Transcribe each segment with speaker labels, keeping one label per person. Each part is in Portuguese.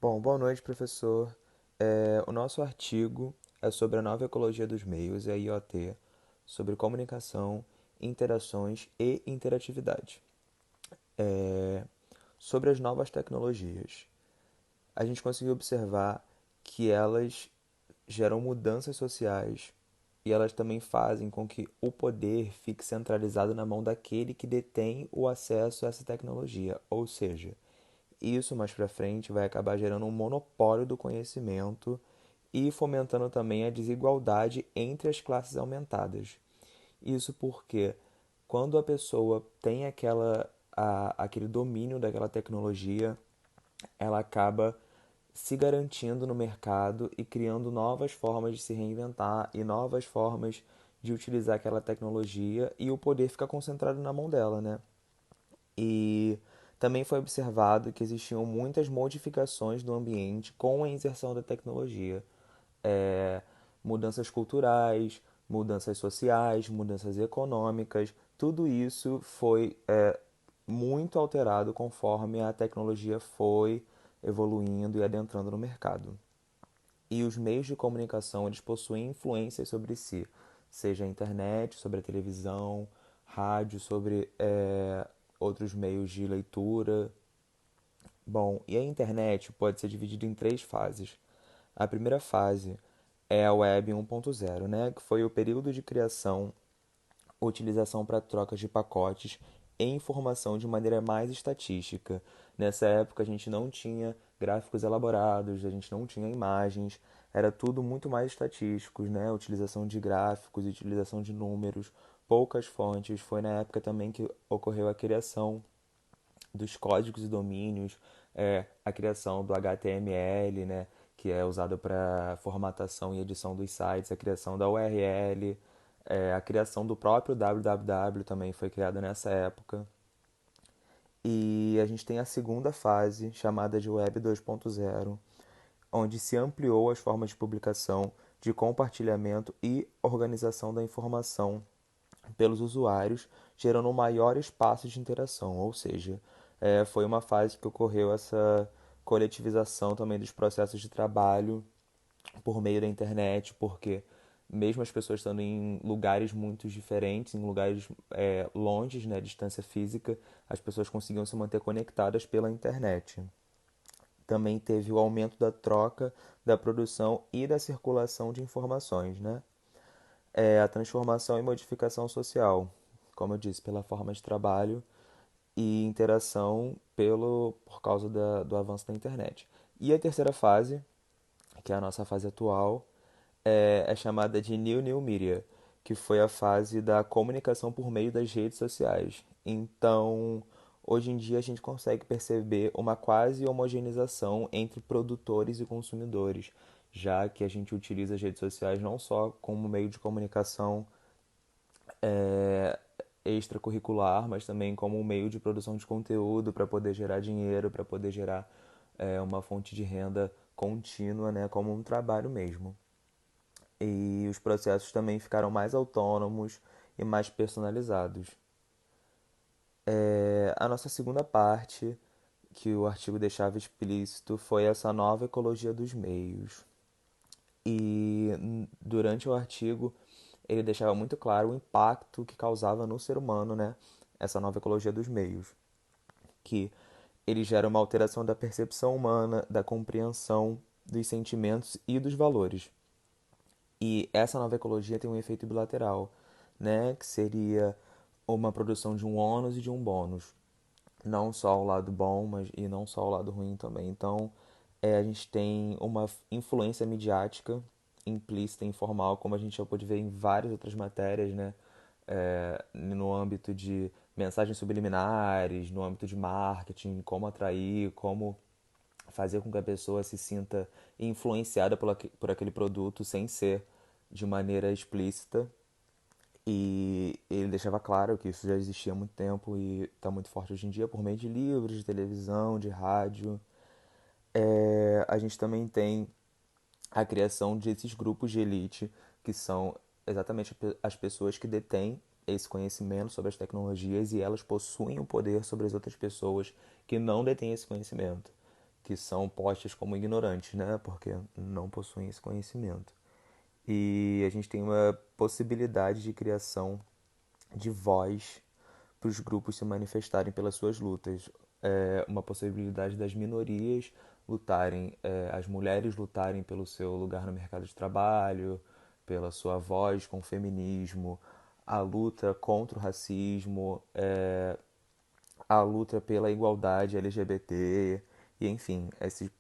Speaker 1: Bom, boa noite, professor. O nosso artigo é sobre a nova ecologia dos meios, a IoT, sobre comunicação, interações e interatividade. É, Sobre as novas tecnologias, a gente conseguiu observar que elas geram mudanças sociais e elas também fazem com que o poder fique centralizado na mão daquele que detém o acesso a essa tecnologia, ou seja, isso mais para frente vai acabar gerando um monopólio do conhecimento e fomentando também a desigualdade entre as classes aumentadas. Isso porque quando a pessoa tem aquele domínio daquela tecnologia, ela acaba se garantindo no mercado e criando novas formas de se reinventar e novas formas de utilizar aquela tecnologia e o poder fica concentrado na mão dela, né? E também foi observado que existiam muitas modificações do ambiente com a inserção da tecnologia. É, Mudanças culturais, mudanças sociais, mudanças econômicas, tudo isso foi muito alterado conforme a tecnologia foi evoluindo e adentrando no mercado. E os meios de comunicação eles possuem influências sobre si, seja a internet, sobre a televisão, rádio, sobre outros meios de leitura. Bom, e a internet pode ser dividida em três fases. A primeira fase é a Web 1.0, né, que foi o período de criação, utilização para trocas de pacotes e informação de maneira mais estatística. Nessa época a gente não tinha gráficos elaborados, a gente não tinha imagens, era tudo muito mais estatísticos, né? Utilização de gráficos, utilização de números, poucas fontes. Foi na época também que ocorreu a criação dos códigos e domínios, a criação do HTML, né, que é usado para formatação e edição dos sites, a criação da URL, a criação do próprio www também foi criada nessa época. E a gente tem a segunda fase, chamada de Web 2.0, onde se ampliou as formas de publicação, de compartilhamento e organização da informação pelos usuários, gerando um maior espaço de interação, ou seja, foi uma fase que ocorreu essa coletivização também dos processos de trabalho por meio da internet, porque mesmo as pessoas estando em lugares muito diferentes, em lugares longes, né, distância física, as pessoas conseguiam se manter conectadas pela internet. Também teve o aumento da troca, da produção e da circulação de informações, né? A transformação e modificação social, como eu disse, pela forma de trabalho e interação por causa do avanço da internet. E a terceira fase, que é a nossa fase atual, é chamada de New Media, que foi a fase da comunicação por meio das redes sociais. Então, hoje em dia a gente consegue perceber uma quase homogeneização entre produtores e consumidores, já que a gente utiliza as redes sociais não só como meio de comunicação é, extracurricular, mas também como um meio de produção de conteúdo para poder gerar dinheiro, para poder gerar uma fonte de renda contínua, né, como um trabalho mesmo. E os processos também ficaram mais autônomos e mais personalizados. A nossa segunda parte, que o artigo deixava explícito, foi essa nova ecologia dos meios. E durante o artigo ele deixava muito claro o impacto que causava no ser humano, né, essa nova ecologia dos meios, que ele gera uma alteração da percepção humana, da compreensão dos sentimentos e dos valores. E essa nova ecologia tem um efeito bilateral, né, que seria uma produção de um ônus e de um bônus, não só o lado bom, mas e não só o lado ruim também. Então, a gente tem uma influência midiática implícita, informal, como a gente já pôde ver em várias outras matérias, né? No âmbito de mensagens subliminares, no âmbito de marketing, como atrair, como fazer com que a pessoa se sinta influenciada por aquele produto sem ser de maneira explícita. E ele deixava claro que isso já existia há muito tempo e está muito forte hoje em dia por meio de livros, de televisão, de rádio. A gente também tem a criação desses grupos de elite, que são exatamente as pessoas que detêm esse conhecimento sobre as tecnologias e elas possuem o poder sobre as outras pessoas que não detêm esse conhecimento. que são postas como ignorantes, né? Porque não possuem esse conhecimento. E a gente tem uma possibilidade de criação de voz para os grupos se manifestarem pelas suas lutas. Uma possibilidade das minorias lutarem, as mulheres lutarem pelo seu lugar no mercado de trabalho, pela sua voz com o feminismo, a luta contra o racismo, a luta pela igualdade LGBT, e enfim,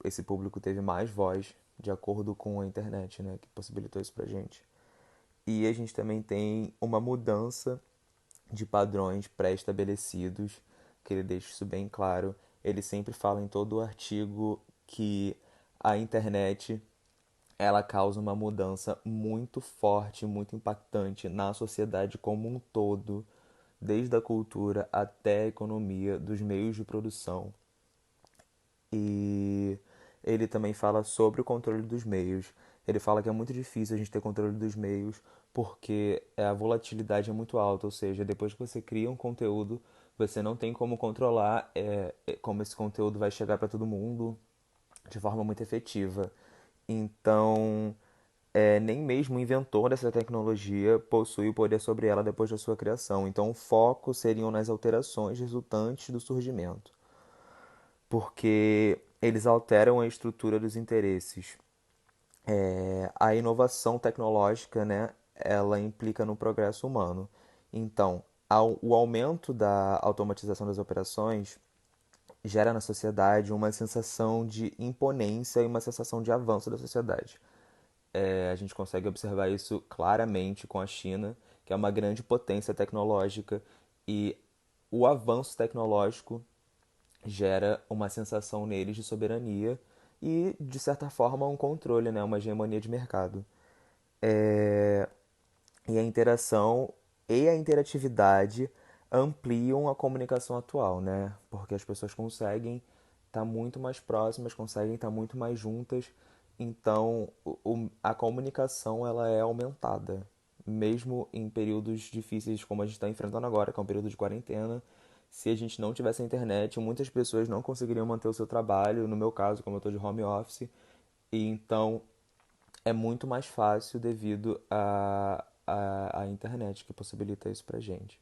Speaker 1: esse público teve mais voz de acordo com a internet, né, que possibilitou isso pra gente. E a gente também tem uma mudança de padrões pré-estabelecidos, que ele deixa isso bem claro. Ele sempre fala em todo o artigo que a internet ela causa uma mudança muito forte, muito impactante na sociedade como um todo, desde a cultura até a economia, dos meios de produção. E ele também fala sobre o controle dos meios. Ele fala que é muito difícil a gente ter controle dos meios porque a volatilidade é muito alta, ou seja, depois que você cria um conteúdo, você não tem como controlar como esse conteúdo vai chegar para todo mundo de forma muito efetiva. Então, nem mesmo o inventor dessa tecnologia possui o poder sobre ela depois da sua criação. Então, o foco seriam nas alterações resultantes do surgimento, porque eles alteram a estrutura dos interesses. A inovação tecnológica, né, ela implica no progresso humano. Então, o aumento da automatização das operações gera na sociedade uma sensação de imponência e uma sensação de avanço da sociedade. A gente consegue observar isso claramente com a China, que é uma grande potência tecnológica, e o avanço tecnológico gera uma sensação neles de soberania e, de certa forma, um controle, né? Uma hegemonia de mercado. É, e a interação e a interatividade ampliam a comunicação atual, né? Porque as pessoas conseguem estar muito mais próximas, conseguem estar muito mais juntas, então a comunicação ela é aumentada, mesmo em períodos difíceis como a gente está enfrentando agora, que é um período de quarentena. Se a gente não tivesse a internet, muitas pessoas não conseguiriam manter o seu trabalho. No meu caso, como eu estou de home office, e então é muito mais fácil devido à internet que possibilita isso pra gente.